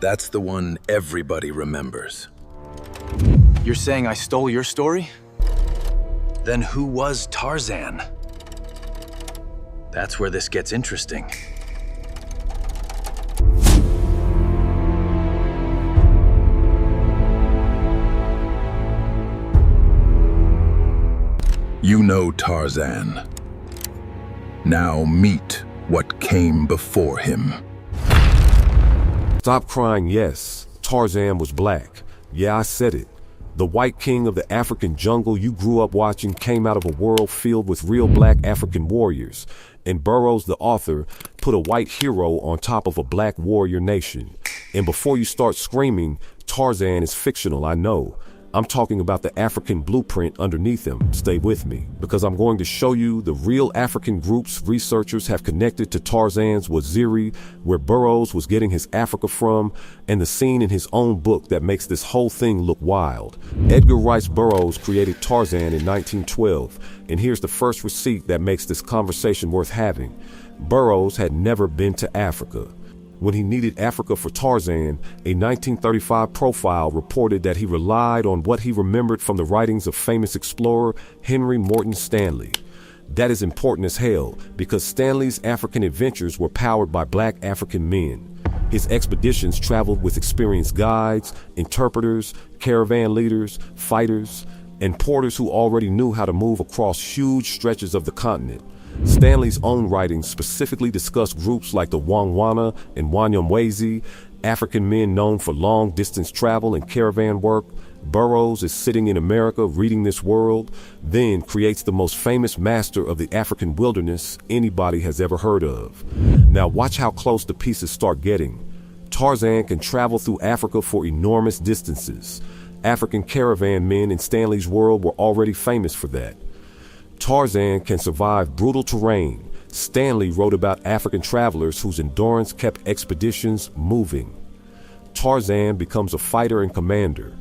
That's the one everybody remembers. You're saying I stole your story? Then who was Tarzan? That's where this gets interesting. You know Tarzan. Now meet what came before him. Stop crying, yes. Tarzan was black. Yeah, I said it. The white king of the African jungle you grew up watching came out of a world filled with real black African warriors. And Burroughs, the author, put a white hero on top of a black warrior nation. And before you start screaming, Tarzan is fictional, I know. I'm talking about the African blueprint underneath him. Stay with me, because I'm going to show you the real African groups researchers have connected to Tarzan's Waziri, where Burroughs was getting his Africa from, and the scene in his own book that makes this whole thing look wild. Edgar Rice Burroughs created Tarzan in 1912, and here's the first receipt that makes this conversation worth having. Burroughs had never been to Africa. When he needed Africa for Tarzan, a 1935 profile reported that he relied on what he remembered from the writings of famous explorer Henry Morton Stanley. That is important as hell, because Stanley's African adventures were powered by black African men. His expeditions traveled with experienced guides, interpreters, caravan leaders, fighters, and porters who already knew how to move across huge stretches of the continent. Stanley's own writings specifically discuss groups like the Wangwana and Wanyamwezi, African men known for long-distance travel and caravan work. Burroughs is sitting in America reading this world, then creates the most famous master of the African wilderness anybody has ever heard of. Now watch how close the pieces start getting. Tarzan can travel through Africa for enormous distances. African caravan men in Stanley's world were already famous for that. Tarzan can survive brutal terrain. Stanley wrote about African travelers whose endurance kept expeditions moving. Tarzan becomes a fighter and commander.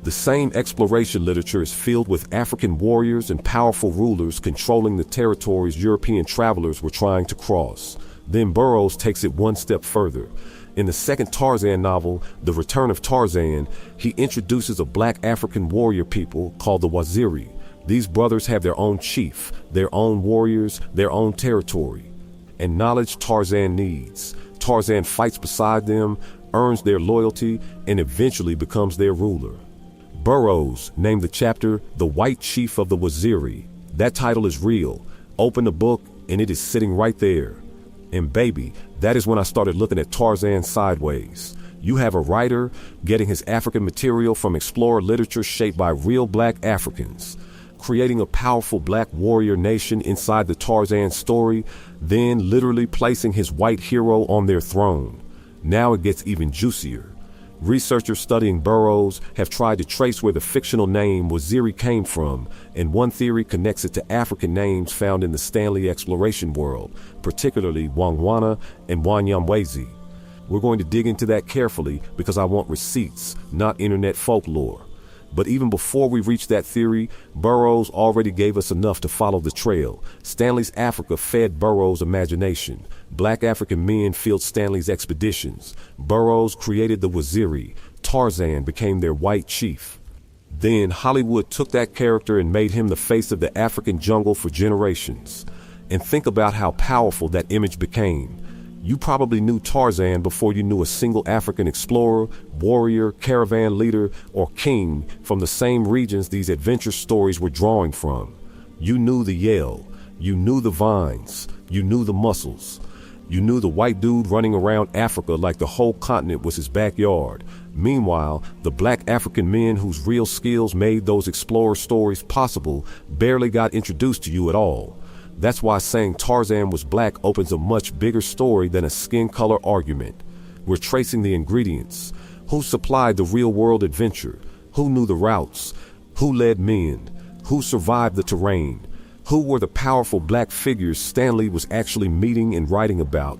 The same exploration literature is filled with African warriors and powerful rulers controlling the territories European travelers were trying to cross. Then Burroughs takes it one step further. In the second Tarzan novel, The Return of Tarzan, he introduces a black African warrior people called the Waziri. These brothers have their own chief, their own warriors, their own territory. And knowledge Tarzan needs. Tarzan fights beside them, earns their loyalty, and eventually becomes their ruler. Burroughs named the chapter The White Chief of the Waziri. That title is real. Open the book and it is sitting right there. And baby, that is when I started looking at Tarzan sideways. You have a writer getting his African material from explorer literature shaped by real black Africans, creating a powerful black warrior nation inside the Tarzan story, then literally placing his white hero on their throne. Now it gets even juicier. Researchers studying Burroughs have tried to trace where the fictional name Waziri came from, and one theory connects it to African names found in the Stanley exploration world, particularly Wangwana and Wanyamwezi. We're going to dig into that carefully because I want receipts, not internet folklore. But even before we reach that theory, Burroughs already gave us enough to follow the trail. Stanley's Africa fed Burroughs' imagination. Black African men fueled Stanley's expeditions. Burroughs created the Waziri. Tarzan became their white chief. Then Hollywood took that character and made him the face of the African jungle for generations. And think about how powerful that image became. You probably knew Tarzan before you knew a single African explorer, warrior, caravan leader, or king from the same regions these adventure stories were drawing from. You knew the yell, you knew the vines, you knew the muscles. You knew the white dude running around Africa like the whole continent was his backyard. Meanwhile, the black African men whose real skills made those explorer stories possible barely got introduced to you at all. That's why saying Tarzan was black opens a much bigger story than a skin color argument. We're tracing the ingredients. Who supplied the real-world adventure? Who knew the routes? Who led men? Who survived the terrain? Who were the powerful black figures Stanley was actually meeting and writing about?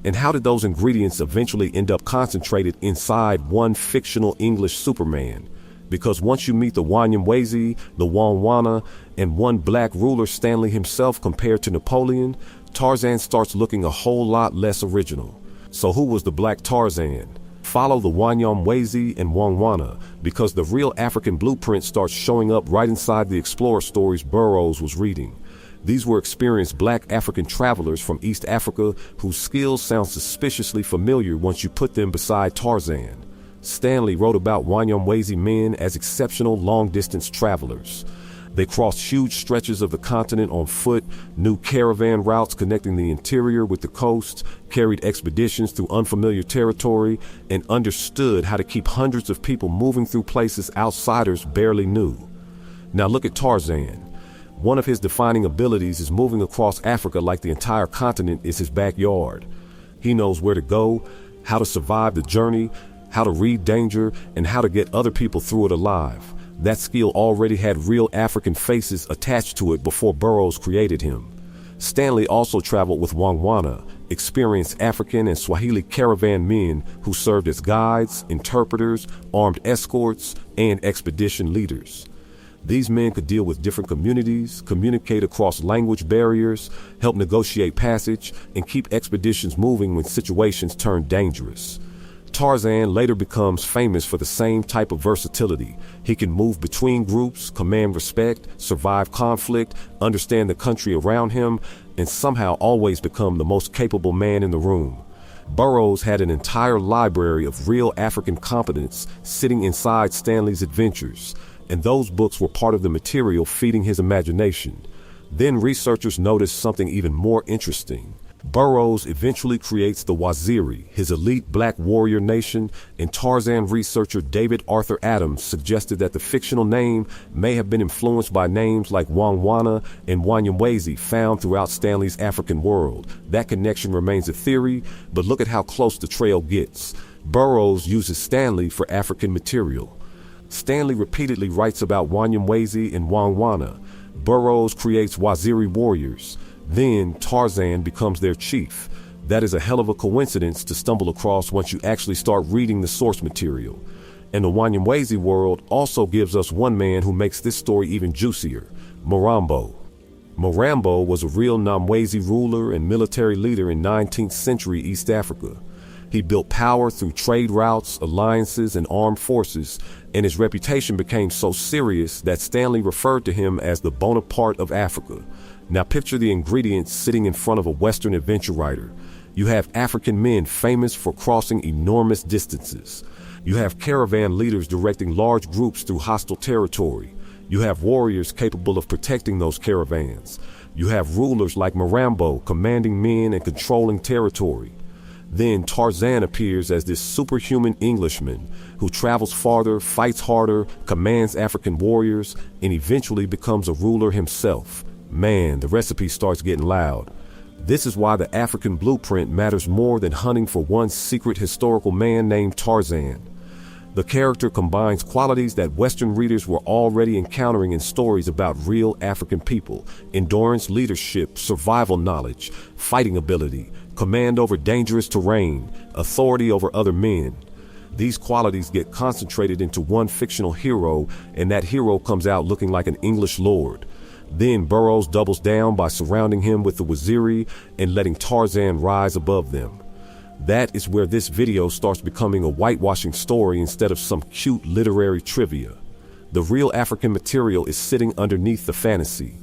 And how did those ingredients eventually end up concentrated inside one fictional English Superman? Because once you meet the Wanyamwezi, the Wangwana, and one black ruler Stanley himself compared to Napoleon, Tarzan starts looking a whole lot less original. So who was the black Tarzan? Follow the Wanyamwezi and Wangwana, because the real African blueprint starts showing up right inside the explorer stories Burroughs was reading. These were experienced black African travelers from East Africa whose skills sound suspiciously familiar once you put them beside Tarzan. Stanley wrote about Wanyamwezi men as exceptional long-distance travelers. They crossed huge stretches of the continent on foot, knew caravan routes connecting the interior with the coast, carried expeditions through unfamiliar territory, and understood how to keep hundreds of people moving through places outsiders barely knew. Now look at Tarzan. One of his defining abilities is moving across Africa like the entire continent is his backyard. He knows where to go, how to survive the journey, how to read danger, and how to get other people through it alive. That skill already had real African faces attached to it before Burroughs created him. Stanley also traveled with Wangwana, experienced African and Swahili caravan men who served as guides, interpreters, armed escorts, and expedition leaders. These men could deal with different communities, communicate across language barriers, help negotiate passage, and keep expeditions moving when situations turned dangerous. Tarzan later becomes famous for the same type of versatility. He can move between groups, command respect, survive conflict, understand the country around him, and somehow always become the most capable man in the room. Burroughs had an entire library of real African competence sitting inside Stanley's adventures, and those books were part of the material feeding his imagination. Then researchers noticed something even more interesting. Burroughs eventually creates the Waziri, his elite black warrior nation, and Tarzan researcher David Arthur Adams suggested that the fictional name may have been influenced by names like Wangwana and Wanyamwezi found throughout Stanley's African world. That connection remains a theory, but look at how close the trail gets. Burroughs uses Stanley for African material. Stanley repeatedly writes about Wanyamwezi and Wangwana. Burroughs creates Waziri warriors. Then Tarzan becomes their chief. That is a hell of a coincidence to stumble across once you actually start reading the source material. And the Wanyamwezi world also gives us one man who makes this story even juicier, Mirambo. Mirambo was a real Nyamwezi ruler and military leader in 19th century East Africa. He built power through trade routes, alliances, and armed forces, and his reputation became so serious that Stanley referred to him as the Bonaparte of Africa. Now picture the ingredients sitting in front of a Western adventure writer. You have African men famous for crossing enormous distances. You have caravan leaders directing large groups through hostile territory. You have warriors capable of protecting those caravans. You have rulers like Mirambo commanding men and controlling territory. Then Tarzan appears as this superhuman Englishman who travels farther, fights harder, commands African warriors, and eventually becomes a ruler himself. Man, the recipe starts getting loud. This is why the African blueprint matters more than hunting for one secret historical man named Tarzan. The character combines qualities that Western readers were already encountering in stories about real African people: endurance, leadership, survival knowledge, fighting ability, command over dangerous terrain, authority over other men. These qualities get concentrated into one fictional hero, and that hero comes out looking like an English lord. Then Burroughs doubles down by surrounding him with the Waziri and letting Tarzan rise above them. That is where this video starts becoming a whitewashing story instead of some cute literary trivia. The real African material is sitting underneath the fantasy,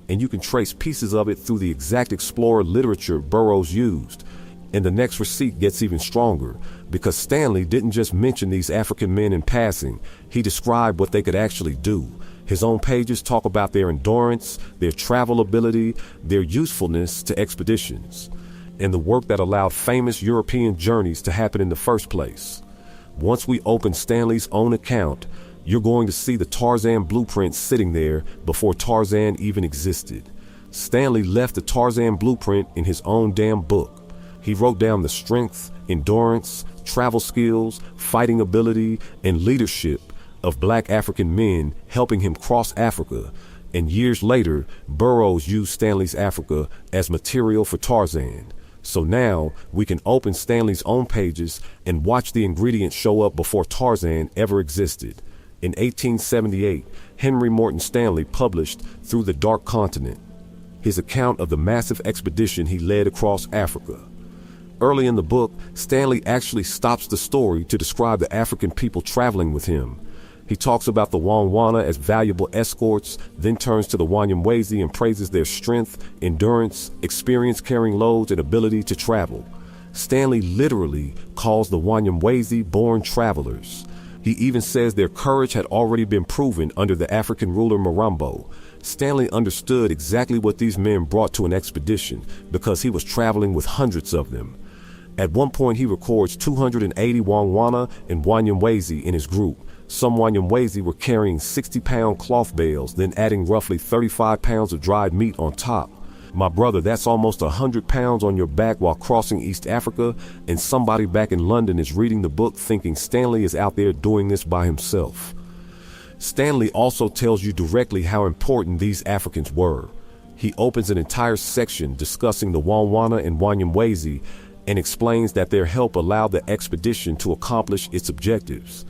and you can trace pieces of it through the exact explorer literature Burroughs used. And the next receipt gets even stronger, because Stanley didn't just mention these African men in passing, he described what they could actually do. His own pages talk about their endurance, their travel ability, their usefulness to expeditions, and the work that allowed famous European journeys to happen in the first place. Once we open Stanley's own account, you're going to see the Tarzan blueprint sitting there before Tarzan even existed. Stanley left the Tarzan blueprint in his own damn book. He wrote down the strength, endurance, travel skills, fighting ability, and leadership of black African men helping him cross Africa, and years later, Burroughs used Stanley's Africa as material for Tarzan. So now, we can open Stanley's own pages and watch the ingredients show up before Tarzan ever existed. In 1878, Henry Morton Stanley published Through the Dark Continent, his account of the massive expedition he led across Africa. Early in the book, Stanley actually stops the story to describe the African people traveling with him. He talks about the Wangwana as valuable escorts, then turns to the Wanyamwezi and praises their strength, endurance, experience carrying loads, and ability to travel. Stanley literally calls the Wanyamwezi born travelers. He even says their courage had already been proven under the African ruler Mirambo. Stanley understood exactly what these men brought to an expedition because he was traveling with hundreds of them. At one point, he records 280 Wangwana and Wanyamwezi in his group. Some Wanyamwezi were carrying 60-pound cloth bales, then adding roughly 35 pounds of dried meat on top. My brother, that's almost 100 pounds on your back while crossing East Africa, and somebody back in London is reading the book thinking Stanley is out there doing this by himself. Stanley also tells you directly how important these Africans were. He opens an entire section discussing the Wangwana and Wanyamwezi and explains that their help allowed the expedition to accomplish its objectives.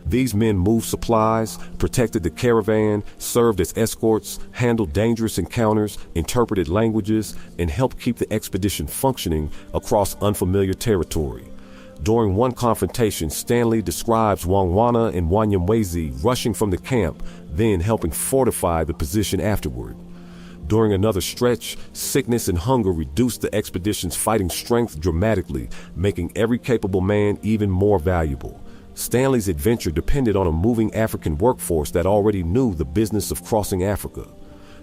These men moved supplies, protected the caravan, served as escorts, handled dangerous encounters, interpreted languages, and helped keep the expedition functioning across unfamiliar territory. During one confrontation, Stanley describes Wangwana and Wanyamwezi rushing from the camp, then helping fortify the position afterward. During another stretch, sickness and hunger reduced the expedition's fighting strength dramatically, making every capable man even more valuable. Stanley's adventure depended on a moving African workforce that already knew the business of crossing Africa.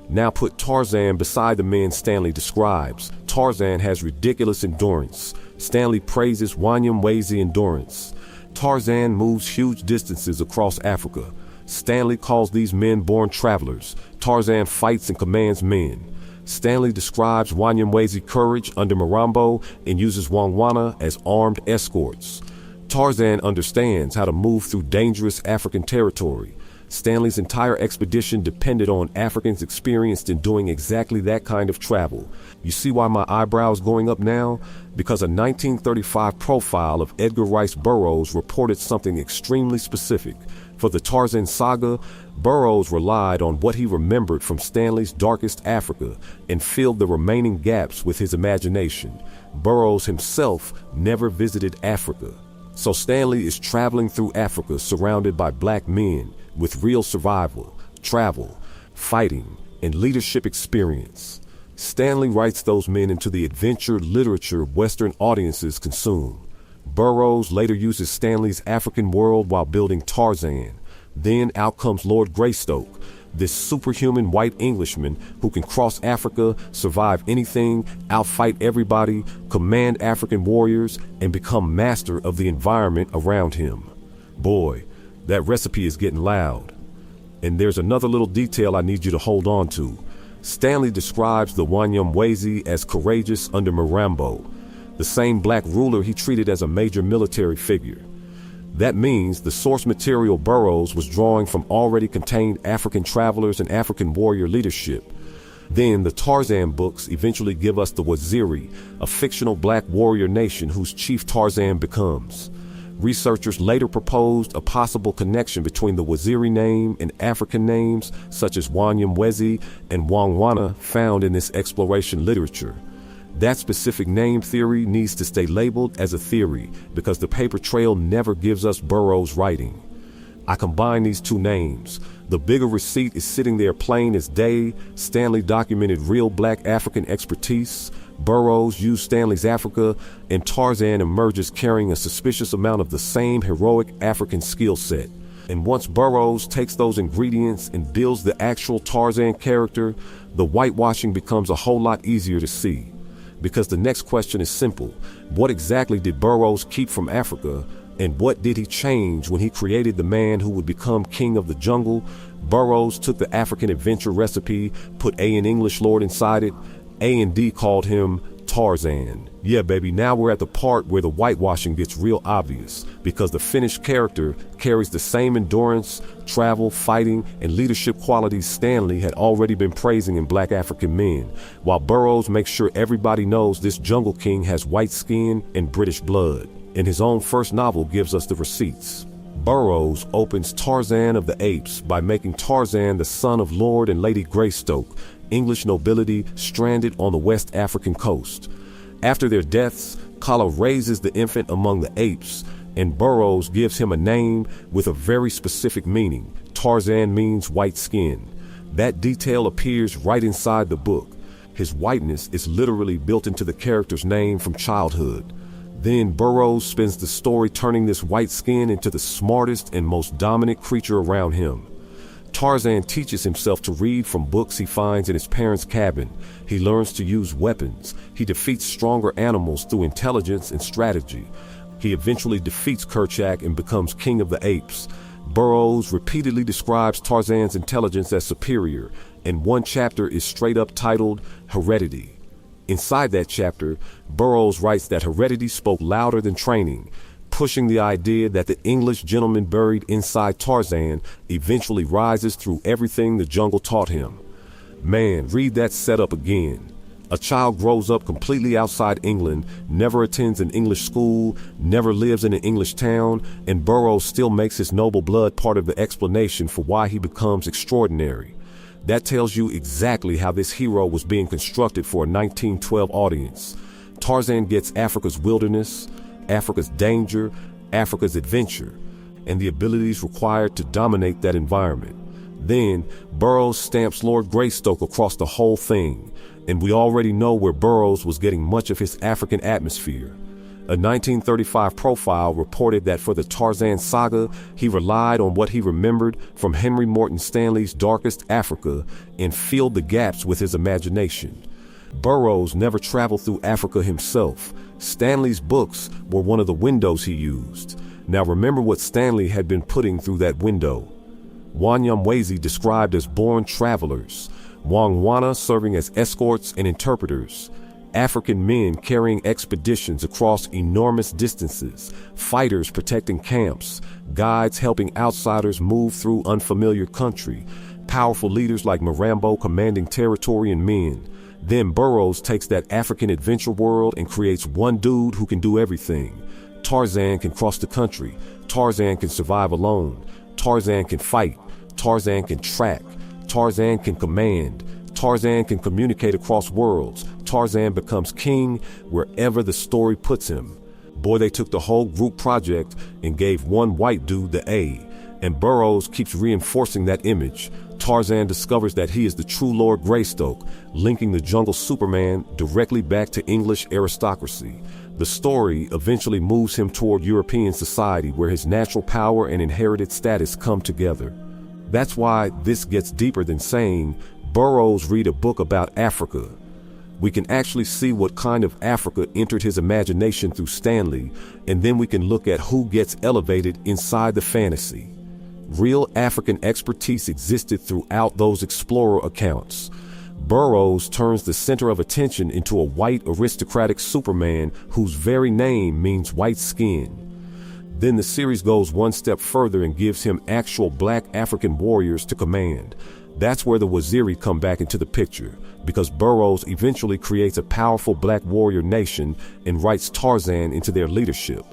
Now put Tarzan beside the men Stanley describes. Tarzan has ridiculous endurance. Stanley praises Wanyamwezi endurance. Tarzan moves huge distances across Africa. Stanley calls these men born travelers. Tarzan fights and commands men. Stanley describes Wanyamwezi courage under Mirambo and uses Wangwana as armed escorts. Tarzan understands how to move through dangerous African territory. Stanley's entire expedition depended on Africans experienced in doing exactly that kind of travel. You see why my eyebrows going up now? Because a 1935 profile of Edgar Rice Burroughs reported something extremely specific. For the Tarzan saga, Burroughs relied on what he remembered from Stanley's darkest Africa and filled the remaining gaps with his imagination. Burroughs himself never visited Africa. So Stanley is traveling through Africa surrounded by black men with real survival, travel, fighting, and leadership experience. Stanley writes those men into the adventure literature Western audiences consume. Burroughs later uses Stanley's African world while building Tarzan. Then out comes Lord Greystoke, this superhuman white Englishman who can cross Africa, survive anything, outfight everybody, command African warriors, and become master of the environment around him. Boy, that recipe is getting loud. And there's another little detail I need you to hold on to. Stanley describes the Wanyamwezi as courageous under Mirambo, the same black ruler he treated as a major military figure. That means the source material Burroughs was drawing from already contained African travelers and African warrior leadership. Then the Tarzan books eventually give us the Waziri, a fictional black warrior nation whose chief Tarzan becomes. Researchers later proposed a possible connection between the Waziri name and African names such as Wanyamwezi and Wangwana found in this exploration literature. That specific name theory needs to stay labeled as a theory because the paper trail never gives us Burroughs' writing. I combine these two names. The bigger receipt is sitting there plain as day. Stanley documented real black African expertise. Burroughs used Stanley's Africa, and Tarzan emerges carrying a suspicious amount of the same heroic African skill set. And once Burroughs takes those ingredients and builds the actual Tarzan character, the whitewashing becomes a whole lot easier to see. Because the next question is simple. What exactly did Burroughs keep from Africa, and what did he change when he created the man who would become king of the jungle? Burroughs took the African adventure recipe, put A in English Lord inside it. A&D called him Tarzan. Yeah, baby, now we're at the part where the whitewashing gets real obvious, because the finished character carries the same endurance, travel, fighting, and leadership qualities Stanley had already been praising in black African men, while Burroughs makes sure everybody knows this jungle king has white skin and British blood. And his own first novel gives us the receipts. Burroughs opens Tarzan of the Apes by making Tarzan the son of Lord and Lady Greystoke, English nobility stranded on the West African coast. After their deaths, Kala raises the infant among the apes, and Burroughs gives him a name with a very specific meaning. Tarzan means white skin. That detail appears right inside the book. His whiteness is literally built into the character's name from childhood. Then Burroughs spends the story turning this white skin into the smartest and most dominant creature around him. Tarzan teaches himself to read from books he finds in his parents' cabin. He learns to use weapons. He defeats stronger animals through intelligence and strategy. He eventually defeats Kerchak and becomes king of the apes. Burroughs repeatedly describes Tarzan's intelligence as superior, and one chapter is straight up titled Heredity. Inside that chapter, Burroughs writes that heredity spoke louder than training, pushing the idea that the English gentleman buried inside Tarzan eventually rises through everything the jungle taught him. Man, read that setup again. A child grows up completely outside England, never attends an English school, never lives in an English town, and Burroughs still makes his noble blood part of the explanation for why he becomes extraordinary. That tells you exactly how this hero was being constructed for a 1912 audience. Tarzan gets Africa's wilderness, Africa's danger, Africa's adventure, and the abilities required to dominate that environment. Then, Burroughs stamps Lord Greystoke across the whole thing, and we already know where Burroughs was getting much of his African atmosphere. A 1935 profile reported that for the Tarzan saga, he relied on what he remembered from Henry Morton Stanley's Darkest Africa and filled the gaps with his imagination. Burroughs never traveled through Africa himself. Stanley's books were one of the windows he used. Now remember what Stanley had been putting through that window. Wanyamwezi described as born travelers, Wangwana serving as escorts and interpreters, African men carrying expeditions across enormous distances, fighters protecting camps, guides helping outsiders move through unfamiliar country, powerful leaders like Mirambo commanding territory and men. Then Burroughs takes that African adventure world and creates one dude who can do everything. Tarzan can cross the country. Tarzan can survive alone. Tarzan can fight. Tarzan can track. Tarzan can command. Tarzan can communicate across worlds. Tarzan becomes king wherever the story puts him. Boy, they took the whole group project and gave one white dude the A, and Burroughs keeps reinforcing that image. Tarzan discovers that he is the true Lord Greystoke, linking the jungle Superman directly back to English aristocracy. The story eventually moves him toward European society where his natural power and inherited status come together. That's why this gets deeper than saying, Burroughs read a book about Africa. We can actually see what kind of Africa entered his imagination through Stanley, and then we can look at who gets elevated inside the fantasy. Real African expertise existed throughout those explorer accounts. Burroughs turns the center of attention into a white aristocratic Superman whose very name means white skin. Then the series goes one step further and gives him actual black African warriors to command. That's where the Waziri come back into the picture, because Burroughs eventually creates a powerful black warrior nation and writes Tarzan into their leadership.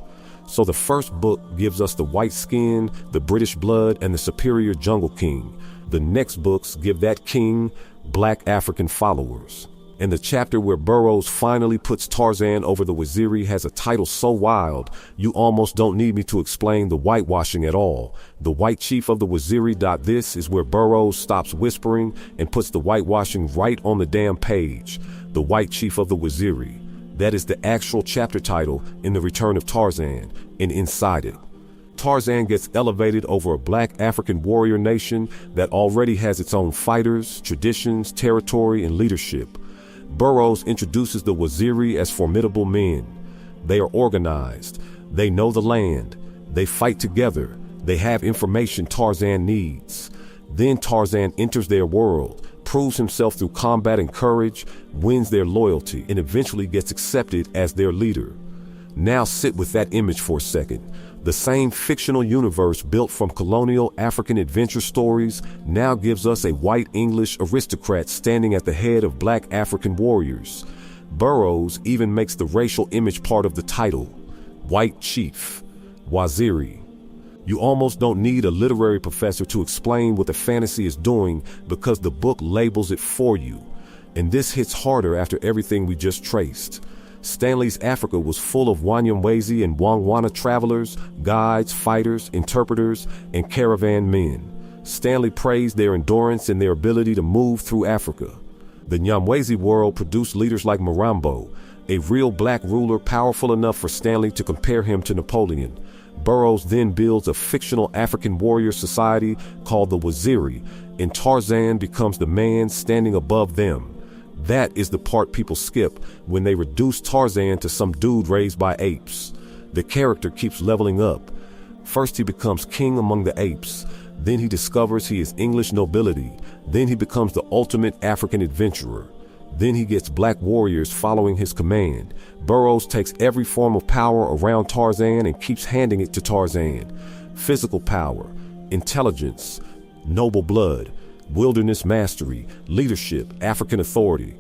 So the first book gives us the white skin, the British blood, and the superior jungle king. The next books give that king black African followers. And the chapter where Burroughs finally puts Tarzan over the Waziri has a title so wild, you almost don't need me to explain the whitewashing at all. The white chief of the Waziri. This is where Burroughs stops whispering and puts the whitewashing right on the damn page. The white chief of the Waziri. That is the actual chapter title in The Return of Tarzan, and inside it, Tarzan gets elevated over a black African warrior nation that already has its own fighters, traditions, territory, and leadership. Burroughs introduces the Waziri as formidable men. They are organized. They know the land. They fight together. They have information Tarzan needs. Then Tarzan enters their world, proves himself through combat and courage, wins their loyalty, and eventually gets accepted as their leader. Now sit with that image for a second. The same fictional universe built from colonial African adventure stories now gives us a white English aristocrat standing at the head of black African warriors. Burroughs even makes the racial image part of the title. White Chief, Waziri. You almost don't need a literary professor to explain what the fantasy is doing because the book labels it for you. And this hits harder after everything we just traced. Stanley's Africa was full of Wanyamwezi and Wangwana travelers, guides, fighters, interpreters, and caravan men. Stanley praised their endurance and their ability to move through Africa. The Nyamwezi world produced leaders like Mirambo, a real black ruler powerful enough for Stanley to compare him to Napoleon. Burroughs then builds a fictional African warrior society called the Waziri, and Tarzan becomes the man standing above them. That is the part people skip when they reduce Tarzan to some dude raised by apes. The character keeps leveling up. First he becomes king among the apes. Then he discovers he is English nobility. Then he becomes the ultimate African adventurer. Then he gets black warriors following his command. Burroughs takes every form of power around Tarzan and keeps handing it to Tarzan. Physical power, intelligence, noble blood, wilderness mastery, leadership, African authority.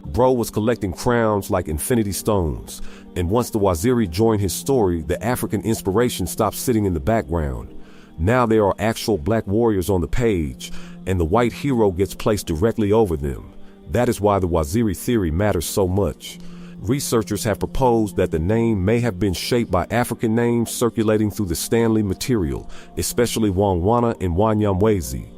Bro was collecting crowns like infinity stones, and once the Waziri joined his story, the African inspiration stopped sitting in the background. Now there are actual black warriors on the page, and the white hero gets placed directly over them. That is why the Waziri theory matters so much. Researchers have proposed that the name may have been shaped by African names circulating through the Stanley material, especially Wangwana and Wanyamwezi.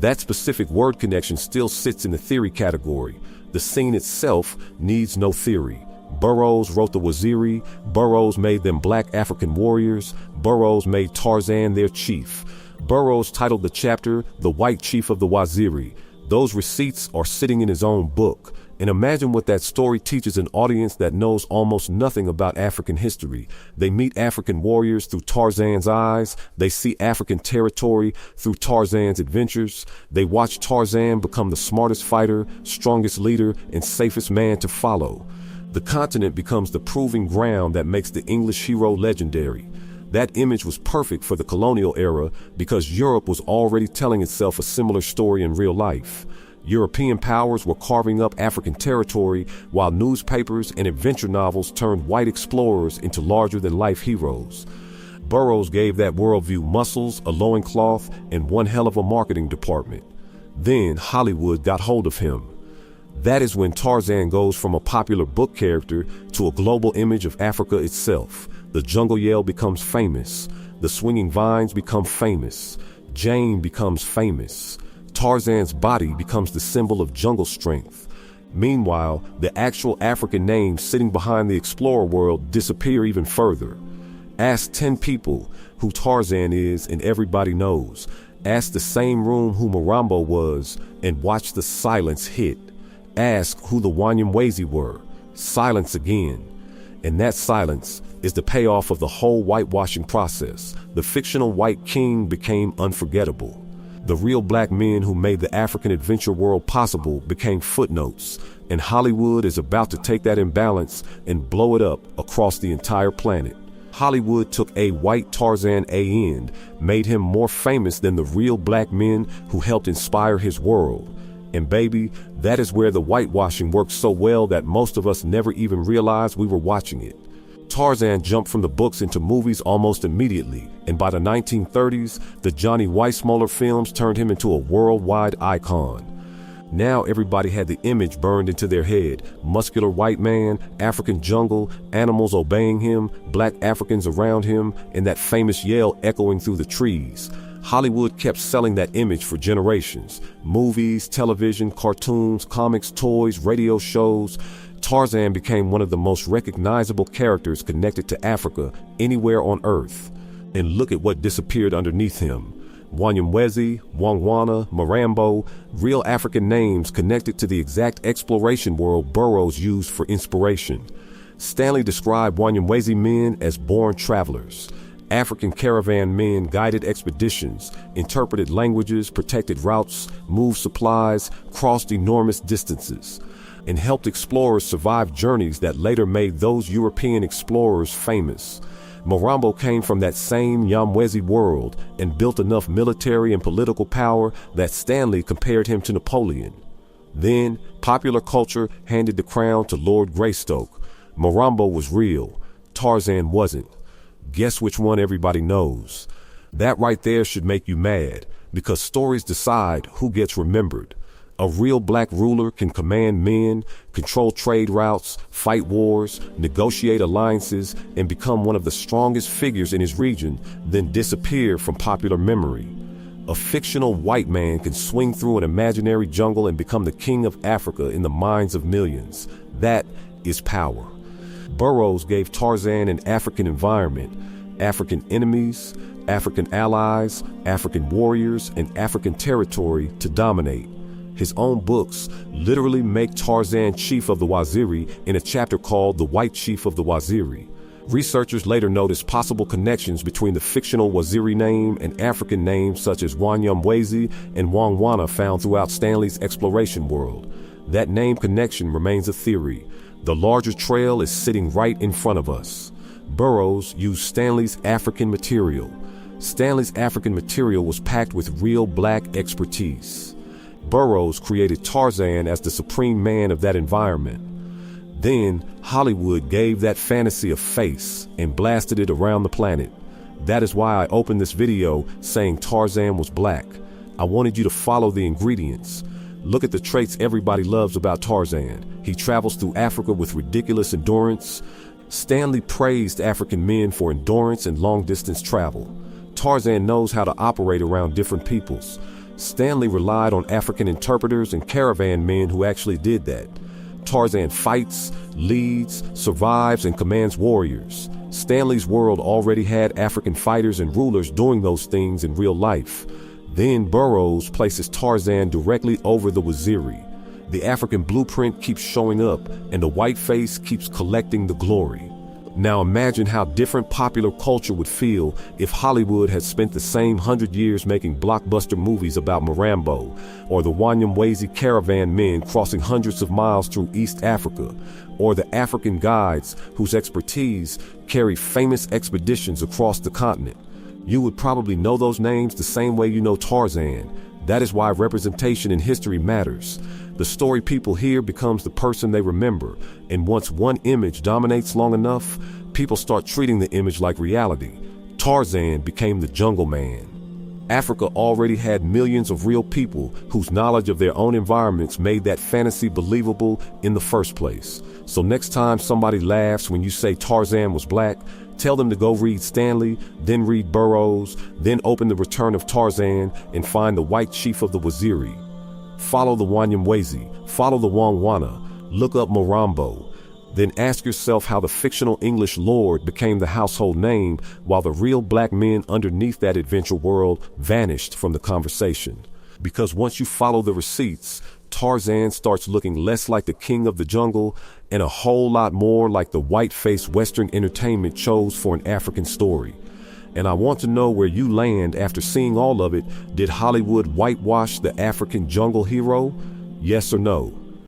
That specific word connection still sits in the theory category. The scene itself needs no theory. Burroughs wrote the Waziri. Burroughs made them black African warriors. Burroughs made Tarzan their chief. Burroughs titled the chapter The White Chief of the Waziri. Those receipts are sitting in his own book. And imagine what that story teaches an audience that knows almost nothing about African history. They meet African warriors through Tarzan's eyes. They see African territory through Tarzan's adventures. They watch Tarzan become the smartest fighter, strongest leader, and safest man to follow. The continent becomes the proving ground that makes the English hero legendary. That image was perfect for the colonial era because Europe was already telling itself a similar story in real life. European powers were carving up African territory while newspapers and adventure novels turned white explorers into larger-than-life heroes. Burroughs gave that worldview muscles, a loincloth, and one hell of a marketing department. Then Hollywood got hold of him. That is when Tarzan goes from a popular book character to a global image of Africa itself. The jungle yell becomes famous. The swinging vines become famous. Jane becomes famous. Tarzan's body becomes the symbol of jungle strength. Meanwhile, the actual African names sitting behind the explorer world disappear even further. Ask 10 people who Tarzan is and everybody knows. Ask the same room who Mirambo was and watch the silence hit. Ask who the Wanyamwezi were. Silence again. And that silence is the payoff of the whole whitewashing process. The fictional white king became unforgettable. The real black men who made the African adventure world possible became footnotes, and Hollywood is about to take that imbalance and blow it up across the entire planet. Hollywood took a white Tarzan end, made him more famous than the real black men who helped inspire his world. And baby, that is where the whitewashing works so well that most of us never even realized we were watching it. Tarzan jumped from the books into movies almost immediately, and by the 1930s, the Johnny Weissmuller films turned him into a worldwide icon. Now everybody had the image burned into their head. Muscular white man, African jungle, animals obeying him, black Africans around him, and that famous yell echoing through the trees. Hollywood kept selling that image for generations. Movies, television, cartoons, comics, toys, radio shows. Tarzan became one of the most recognizable characters connected to Africa anywhere on Earth. And look at what disappeared underneath him. Wanyamwezi, Wangwana, Mirambo, real African names connected to the exact exploration world Burroughs used for inspiration. Stanley described Wanyamwezi men as born travelers. African caravan men guided expeditions, interpreted languages, protected routes, moved supplies, crossed enormous distances, and helped explorers survive journeys that later made those European explorers famous. Mirambo came from that same Nyamwezi world and built enough military and political power that Stanley compared him to Napoleon. Then, popular culture handed the crown to Lord Greystoke. Mirambo was real. Tarzan wasn't. Guess which one everybody knows? That right there should make you mad, because stories decide who gets remembered. A real black ruler can command men, control trade routes, fight wars, negotiate alliances, and become one of the strongest figures in his region, then disappear from popular memory. A fictional white man can swing through an imaginary jungle and become the king of Africa in the minds of millions. That is power. Burroughs gave Tarzan an African environment, African enemies, African allies, African warriors, and African territory to dominate. His own books literally make Tarzan chief of the Waziri in a chapter called The White Chief of the Waziri. Researchers later noticed possible connections between the fictional Waziri name and African names such as Wanyamwezi and Wangwana found throughout Stanley's exploration world. That name connection remains a theory. The larger trail is sitting right in front of us. Burroughs used Stanley's African material. Stanley's African material was packed with real black expertise. Burroughs created Tarzan as the supreme man of that environment. Then, Hollywood gave that fantasy a face and blasted it around the planet. That is why I opened this video saying Tarzan was black. I wanted you to follow the ingredients. Look at the traits everybody loves about Tarzan. He travels through Africa with ridiculous endurance. Stanley praised African men for endurance and long-distance travel. Tarzan knows how to operate around different peoples. Stanley relied on African interpreters and caravan men who actually did that. Tarzan fights, leads, survives, and commands warriors. Stanley's world already had African fighters and rulers doing those things in real life. Then Burroughs places Tarzan directly over the Waziri. The African blueprint keeps showing up, and the white face keeps collecting the glory. Now imagine how different popular culture would feel if Hollywood had spent the same 100 years making blockbuster movies about Mirambo, or the Wanyamwezi caravan men crossing hundreds of miles through East Africa, or the African guides whose expertise carry famous expeditions across the continent. You would probably know those names the same way you know Tarzan. That is why representation in history matters. The story people hear becomes the person they remember, and once one image dominates long enough, people start treating the image like reality. Tarzan became the jungle man. Africa already had millions of real people whose knowledge of their own environments made that fantasy believable in the first place. So next time somebody laughs when you say Tarzan was black, tell them to go read Stanley, then read Burroughs, then open the Return of Tarzan and find the White Chief of the Waziri. Follow the Wanyamwezi, follow the Wangwana, look up Mirambo. Then ask yourself how the fictional English lord became the household name while the real black men underneath that adventure world vanished from the conversation. Because once you follow the receipts, Tarzan starts looking less like the king of the jungle and a whole lot more like the white-faced Western entertainment chose for an African story. And I want to know where you land after seeing all of it. Did Hollywood whitewash the African jungle hero? Yes or no?